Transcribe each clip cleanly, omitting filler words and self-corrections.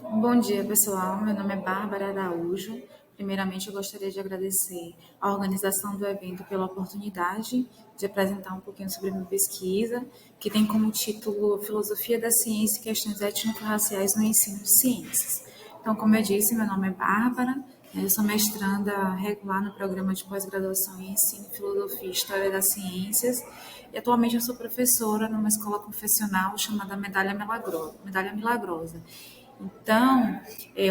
Bom dia, pessoal. Meu nome é Bárbara Araújo. Primeiramente, eu gostaria de agradecer à organização do evento pela oportunidade de apresentar um pouquinho sobre a minha pesquisa, que tem como título Filosofia da Ciência e Questões Étnico-Raciais no Ensino de Ciências. Então, como eu disse, meu nome é Bárbara, eu sou mestranda regular no programa de pós-graduação em Ensino, Filosofia e História das Ciências, e atualmente eu sou professora numa escola confessional chamada Medalha Milagrosa. Então,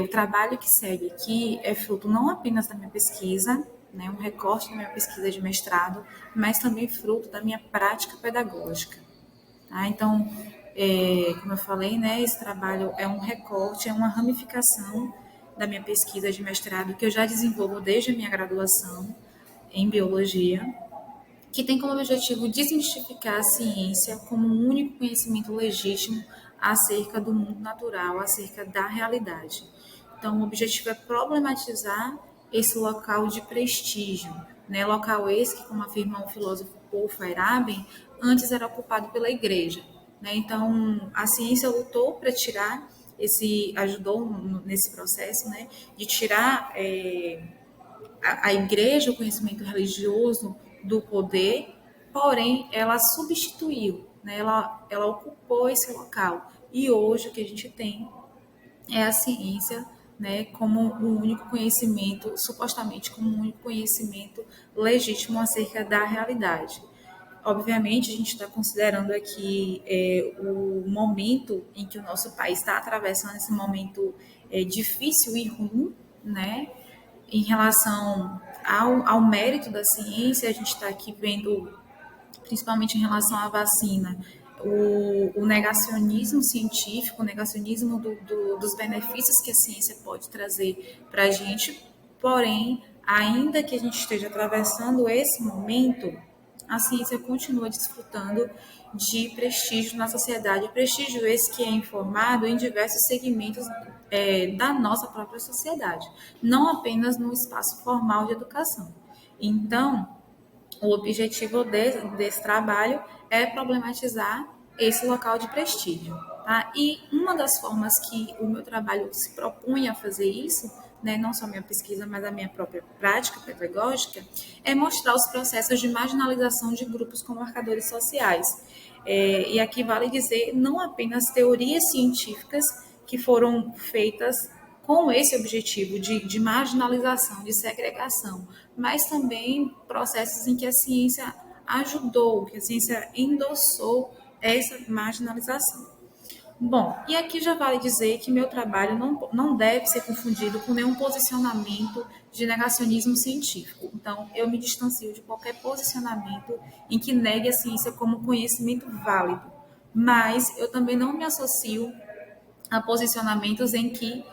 o trabalho que segue aqui é fruto não apenas da minha pesquisa, né, um recorte da minha pesquisa de mestrado, mas também fruto da minha prática pedagógica. Tá? Então, como eu falei, né, esse trabalho é um recorte, é uma ramificação da minha pesquisa de mestrado que eu já desenvolvo desde a minha graduação em biologia, que tem como objetivo desmistificar a ciência como um único conhecimento legítimo acerca do mundo natural, acerca da realidade. Então, o objetivo é problematizar esse local de prestígio, né? Local esse que, como afirma o filósofo Paul Feyerabend, antes era ocupado pela igreja, né? Então, a ciência lutou para tirar ajudou nesse processo, né, de tirar a igreja, o conhecimento religioso do poder, porém ela substituiu, né? Ela ocupou esse local. E hoje o que a gente tem é a ciência, né, como um único conhecimento, supostamente como um único conhecimento legítimo acerca da realidade. Obviamente, a gente está considerando aqui o momento em que o nosso país está atravessando esse momento difícil e ruim, né? Em relação ao mérito da ciência, a gente está aqui vendo, principalmente em relação à vacina, o negacionismo científico, o negacionismo dos benefícios que a ciência pode trazer para a gente, porém, ainda que a gente esteja atravessando esse momento, a ciência continua desfrutando de prestígio na sociedade, prestígio esse que é informado em diversos segmentos da nossa própria sociedade, não apenas no espaço formal de educação. Então, o objetivo desse trabalho é problematizar esse local de prestígio. Tá? E uma das formas que o meu trabalho se propõe a fazer isso, né, não só a minha pesquisa, mas a minha própria prática pedagógica, é mostrar os processos de marginalização de grupos com marcadores sociais. E aqui vale dizer não apenas teorias científicas que foram feitas com esse objetivo de marginalização, de segregação, mas também processos em que a ciência ajudou, que a ciência endossou essa marginalização. Bom, e aqui já vale dizer que meu trabalho não deve ser confundido com nenhum posicionamento de negacionismo científico. Então, eu me distancio de qualquer posicionamento em que negue a ciência como conhecimento válido. Mas eu também não me associo a posicionamentos em que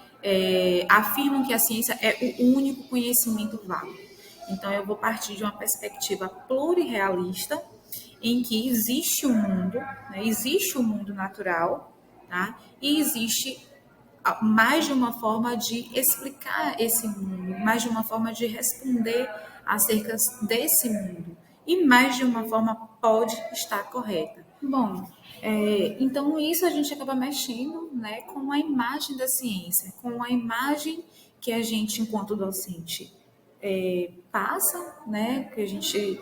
afirmam que a ciência é o único conhecimento válido. Então, eu vou partir de uma perspectiva plurirealista, em que existe o mundo, né, existe o mundo natural, tá? E existe mais de uma forma de explicar esse mundo, mais de uma forma de responder acerca desse mundo. E mais de uma forma pode estar correta. Bom, então isso a gente acaba mexendo, né, com a imagem da ciência, com a imagem que a gente, enquanto docente, passa, né, que a gente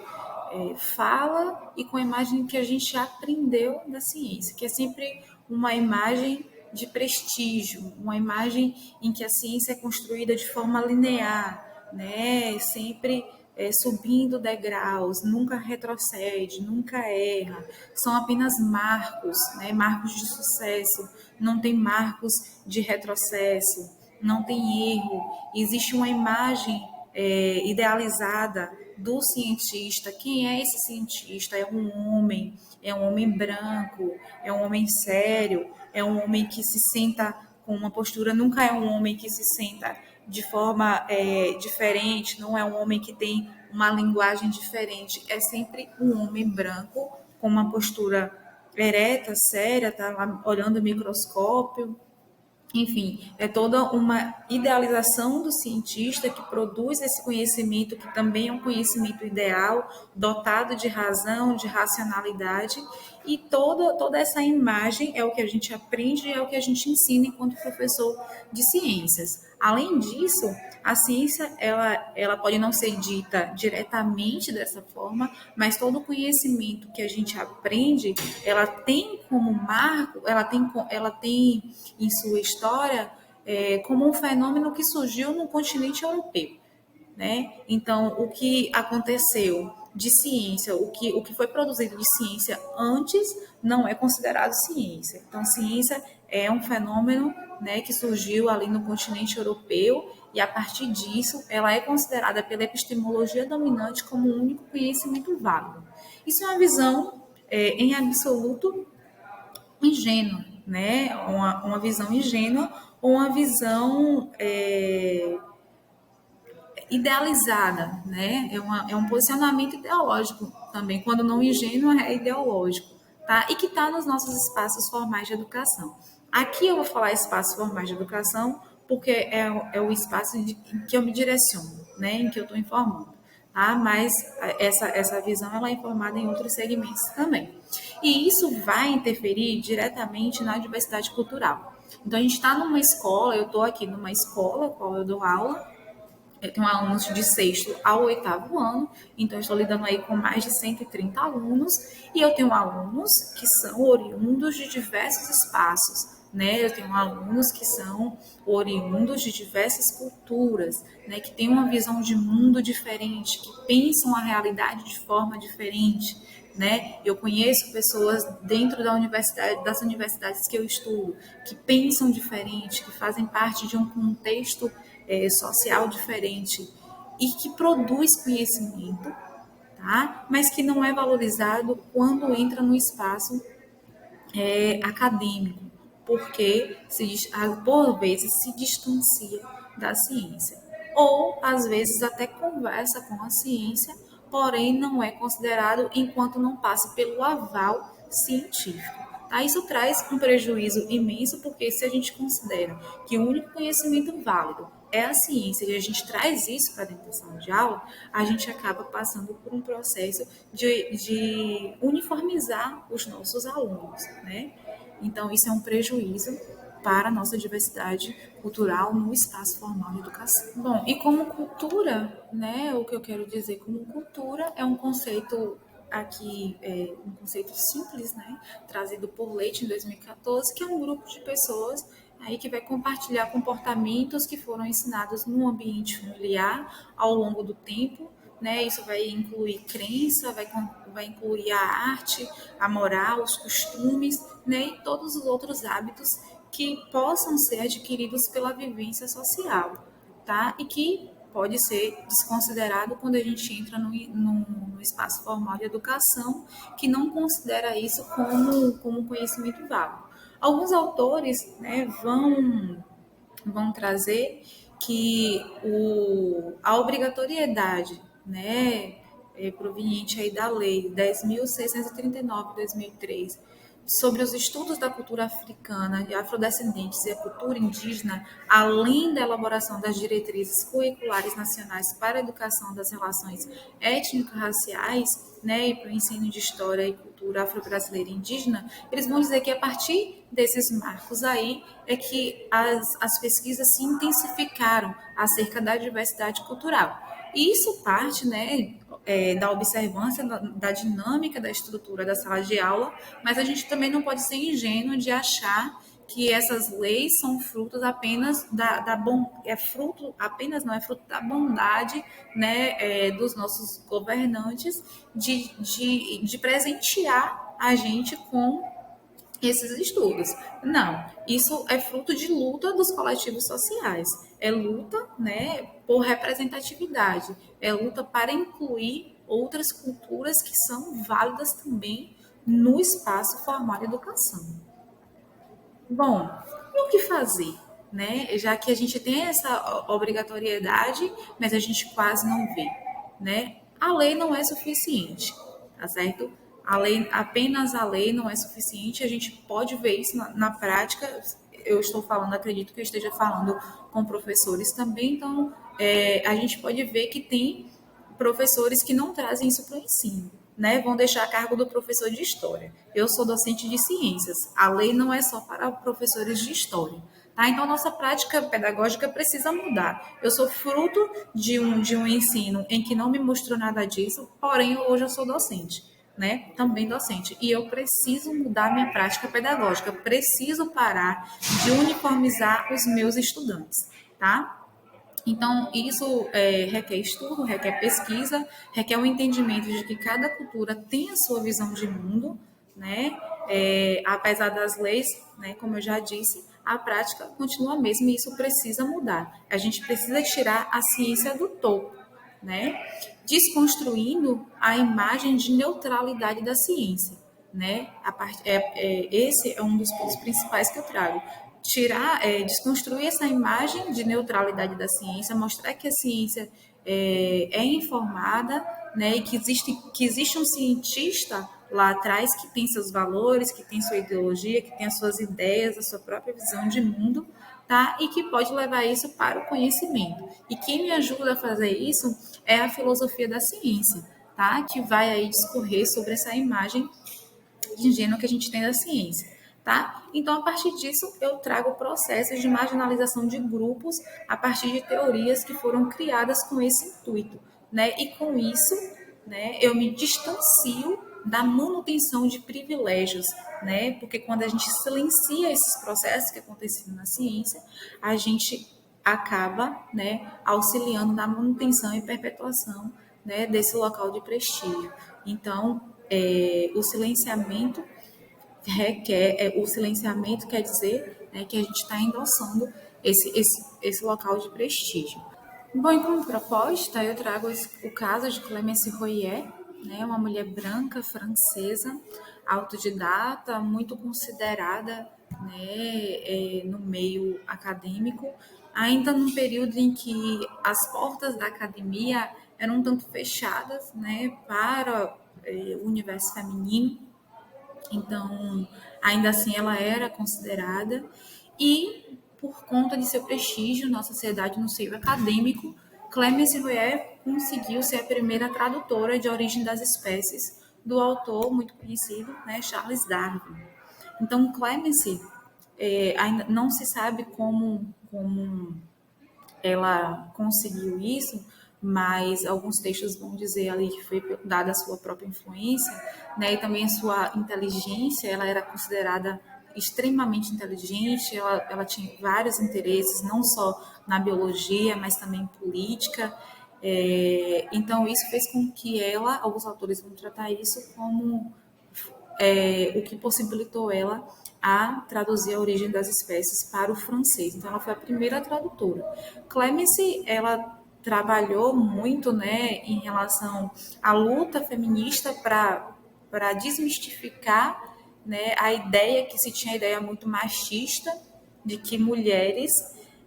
fala e com a imagem que a gente aprendeu da ciência, que é sempre uma imagem de prestígio, uma imagem em que a ciência é construída de forma linear, né, sempre subindo degraus, nunca retrocede, nunca erra, são apenas marcos, né, marcos de sucesso, não tem marcos de retrocesso, não tem erro, existe uma imagem idealizada do cientista. Quem é esse cientista? é um homem branco, é um homem sério, é um homem que se senta com uma postura, nunca é um homem que se senta de forma diferente, não é um homem que tem uma linguagem diferente, é sempre um homem branco com uma postura ereta, séria, tá lá olhando o microscópio, Enfim, é toda uma idealização do cientista que produz esse conhecimento, que também é um conhecimento ideal, dotado de razão, de racionalidade, e toda essa imagem é o que a gente aprende e é o que a gente ensina enquanto professor de ciências. Além disso, a ciência ela pode não ser dita diretamente dessa forma, mas todo o conhecimento que a gente aprende, ela tem como marco, ela tem em sua história como um fenômeno que surgiu no continente europeu, né? Então, o que aconteceu de ciência, o que foi produzido de ciência antes não é considerado ciência. Então, ciência é um fenômeno, né, que surgiu ali no continente europeu e a partir disso ela é considerada pela epistemologia dominante como o único conhecimento válido. Isso é uma visão em absoluto ingênua, né? Uma visão ingênua ou uma visão idealizada, né? É um posicionamento ideológico também, quando não ingênuo, é ideológico, tá? E que está nos nossos espaços formais de educação. Aqui eu vou falar espaços formais de educação porque é o espaço em que eu me direciono, né? Em que eu estou informando, tá? Mas essa visão ela é informada em outros segmentos também. E isso vai interferir diretamente na diversidade cultural. Então, a gente está numa escola, eu estou aqui numa escola, qual eu dou aula, eu tenho alunos de sexto ao oitavo ano, então eu estou lidando aí com mais de 130 alunos, e eu tenho alunos que são oriundos de diversos espaços, né? Eu tenho alunos que são oriundos de diversas culturas, né? Que têm uma visão de mundo diferente, que pensam a realidade de forma diferente, né? Eu conheço pessoas dentro da universidade, das universidades que eu estudo, que pensam diferente, que fazem parte de um contexto social diferente e que produz conhecimento, tá? Mas que não é valorizado quando entra no espaço acadêmico, porque por vezes se distancia da ciência. Ou, às vezes, até conversa com a ciência, porém não é considerado enquanto não passa pelo aval científico. Tá? Isso traz um prejuízo imenso, porque se a gente considera que o único conhecimento válido é a ciência e a gente traz isso para dentro da sala de aula, a gente acaba passando por um processo de uniformizar os nossos alunos, né? Então, isso é um prejuízo para a nossa diversidade cultural no espaço formal de educação. Bom, e como cultura, né, o que eu quero dizer como cultura é um conceito aqui, um conceito simples, né, trazido por Leite em 2014, que é um grupo de pessoas aí que vai compartilhar comportamentos que foram ensinados no ambiente familiar ao longo do tempo, né? Isso vai incluir crença, vai incluir a arte, a moral, os costumes, né? E todos os outros hábitos que possam ser adquiridos pela vivência social, tá? E que pode ser desconsiderado quando a gente entra no espaço formal de educação, que não considera isso como conhecimento válido. Alguns autores, né, vão trazer que a obrigatoriedade, né, proveniente aí da lei 10.639 de 2003, sobre os estudos da cultura africana, de afrodescendentes e a cultura indígena, além da elaboração das diretrizes curriculares nacionais para a educação das relações étnico-raciais, né, e para o ensino de história e cultura afro-brasileira e indígena, eles vão dizer que a partir desses marcos aí é que as pesquisas se intensificaram acerca da diversidade cultural. E isso parte, né, da observância da dinâmica da estrutura da sala de aula, mas a gente também não pode ser ingênuo de achar que essas leis são frutos apenas fruto apenas não é fruto da bondade, né, dos nossos governantes de presentear a gente com esses estudos. Não, isso é fruto de luta dos coletivos sociais. É luta, né, por representatividade. É luta para incluir outras culturas que são válidas também no espaço formal de educação. Bom, e o que fazer? Né? Já que a gente tem essa obrigatoriedade, mas a gente quase não vê, né? A lei não é suficiente, tá certo? Apenas a lei não é suficiente, a gente pode ver isso na prática, eu estou falando, acredito que eu esteja falando com professores também, então a gente pode ver que tem professores que não trazem isso para o ensino, né? Vão deixar a cargo do professor de história. Eu sou docente de ciências. A lei não é só para professores de história. Tá? Então, nossa prática pedagógica precisa mudar. Eu sou fruto de um ensino em que não me mostrou nada disso, porém, hoje eu sou docente, né? Também docente. E eu preciso mudar minha prática pedagógica, preciso parar de uniformizar os meus estudantes, tá? Então, isso requer estudo, requer pesquisa, requer o entendimento de que cada cultura tem a sua visão de mundo, né? Apesar das leis, né, como eu já disse, a prática continua a mesma e isso precisa mudar. A gente precisa tirar a ciência do topo, né? Desconstruindo a imagem de neutralidade da ciência, né? Esse é um dos pontos principais que eu trago. Desconstruir essa imagem de neutralidade da ciência, mostrar que a ciência é informada, né? E que existe um cientista lá atrás que tem seus valores, que tem sua ideologia, que tem as suas ideias, a sua própria visão de mundo, tá? E que pode levar isso para o conhecimento. E quem me ajuda a fazer isso é a filosofia da ciência, tá? Que vai aí discorrer sobre essa imagem ingênua que a gente tem da ciência, tá? Então, a partir disso, eu trago processos de marginalização de grupos a partir de teorias que foram criadas com esse intuito, né? E com isso, né, eu me distancio da manutenção de privilégios, né? Porque quando a gente silencia esses processos que aconteciam na ciência, a gente acaba, né, auxiliando na manutenção e perpetuação, né, desse local de prestígio. Então, o silenciamento quer dizer, né, que a gente está endossando esse local de prestígio. Bom, e como proposta, eu trago o caso de Clémence Royer, né, uma mulher branca francesa, autodidata, muito considerada, né, no meio acadêmico, ainda num período em que as portas da academia eram um tanto fechadas, né, para o universo feminino. Então, ainda assim, ela era considerada, e por conta de seu prestígio na sociedade, no seio acadêmico, Clémence Royer conseguiu ser a primeira tradutora de Origem das Espécies do autor muito conhecido, né, Charles Darwin. Então, Clémence, ainda não se sabe como ela conseguiu isso, mas alguns textos vão dizer ali que foi dada a sua própria influência, né, e também a sua inteligência. Ela era considerada extremamente inteligente, ela tinha vários interesses, não só na biologia, mas também em política. Então, isso fez com que ela, alguns autores vão tratar isso como o que possibilitou ela a traduzir A Origem das Espécies para o francês. Então, ela foi a primeira tradutora. Clémence, ela trabalhou muito, né, em relação à luta feminista para desmistificar, né, a ideia que se tinha, a ideia muito machista de que mulheres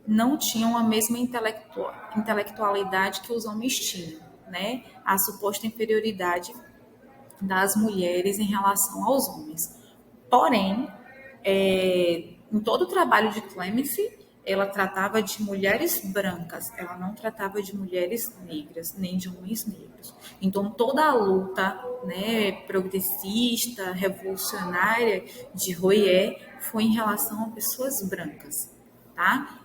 não tinham a mesma intelectualidade que os homens tinham, né? A suposta inferioridade das mulheres em relação aos homens. Porém, em todo o trabalho de Clemency, ela tratava de mulheres brancas, ela não tratava de mulheres negras, nem de homens negros. Então, toda a luta, né, progressista, revolucionária de Royer foi em relação a pessoas brancas, tá?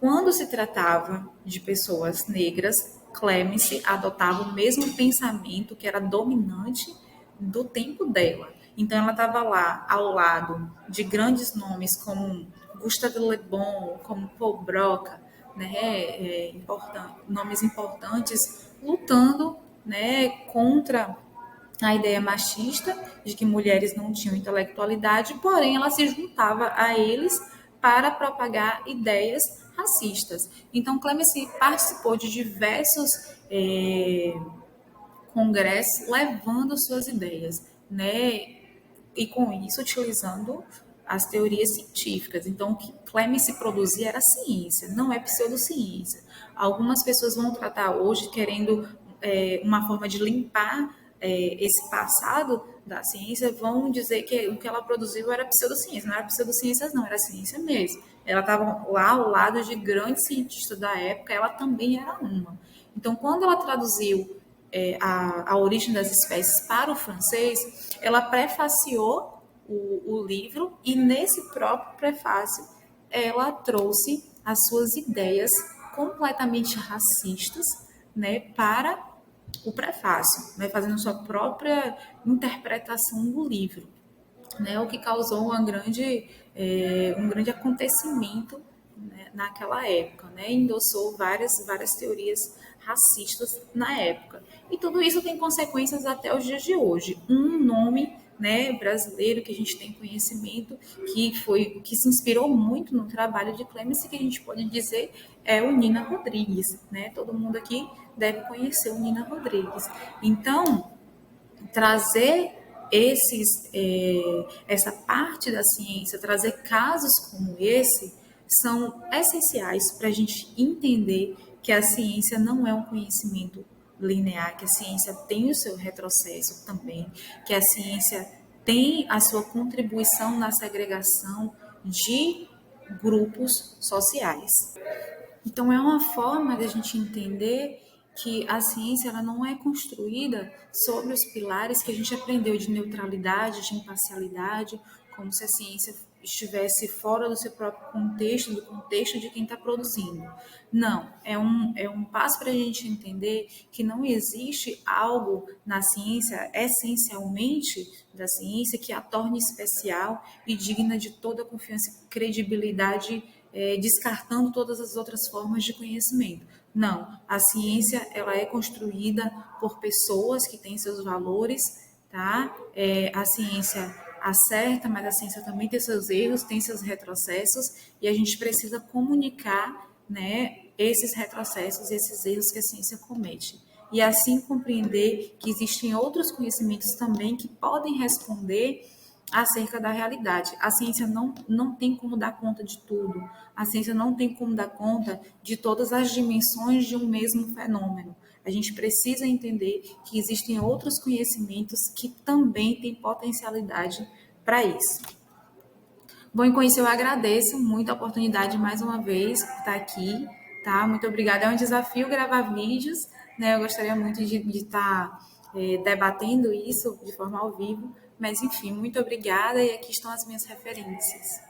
Quando se tratava de pessoas negras, Clemency adotava o mesmo pensamento que era dominante do tempo dela. Então, ela estava lá ao lado de grandes nomes como Gustave Le Bon, como Paul Broca, né, nomes importantes, lutando, né, contra a ideia machista de que mulheres não tinham intelectualidade, porém ela se juntava a eles para propagar ideias racistas. Então, Clemency participou de diversos congressos levando suas ideias, né? E com isso utilizando as teorias científicas. Então, o que Clemency produzia era ciência, não é pseudociência. Algumas pessoas vão tratar hoje querendo uma forma de limpar esse passado, da ciência vão dizer que o que ela produziu era pseudociência. Não era pseudociências, não, era ciência mesmo. Ela estava lá ao lado de grandes cientistas da época, ela também era uma. Então, quando ela traduziu a origem das espécies para o francês, ela prefaciou o livro e nesse próprio prefácio ela trouxe as suas ideias completamente racistas, né, para o prefácio, né, fazendo sua própria interpretação do livro, né, o que causou um grande acontecimento, né, naquela época, né, endossou várias teorias racistas na época. E tudo isso tem consequências até os dias de hoje. Um nome, né, brasileiro que a gente tem conhecimento, que se inspirou muito no trabalho de Clemence, que a gente pode dizer é o Nina Rodrigues, né? Todo mundo aqui deve conhecer o Nina Rodrigues. Então, trazer essa parte da ciência, trazer casos como esse, são essenciais para a gente entender que a ciência não é um conhecimento linear, que a ciência tem o seu retrocesso também, que a ciência tem a sua contribuição na segregação de grupos sociais. Então, é uma forma da gente entender que a ciência ela não é construída sobre os pilares que a gente aprendeu de neutralidade, de imparcialidade, como se a ciência estivesse fora do seu próprio contexto, do contexto de quem está produzindo. Não, é um passo para a gente entender que não existe algo na ciência, essencialmente da ciência, que a torne especial e digna de toda confiança e credibilidade, descartando todas as outras formas de conhecimento. Não, a ciência ela é construída por pessoas que têm seus valores, tá? A ciência acerta, mas a ciência também tem seus erros, tem seus retrocessos, e a gente precisa comunicar, né, esses retrocessos, esses erros que a ciência comete. E assim compreender que existem outros conhecimentos também que podem responder acerca da realidade. A ciência não tem como dar conta de tudo. A ciência não tem como dar conta de todas as dimensões de um mesmo fenômeno. A gente precisa entender que existem outros conhecimentos que também têm potencialidade para isso. Bom, e com isso eu agradeço muito a oportunidade mais uma vez por estar aqui, tá? Muito obrigada. É um desafio gravar vídeos, né? Eu gostaria muito de estar debatendo isso de forma ao vivo, mas enfim, muito obrigada e aqui estão as minhas referências.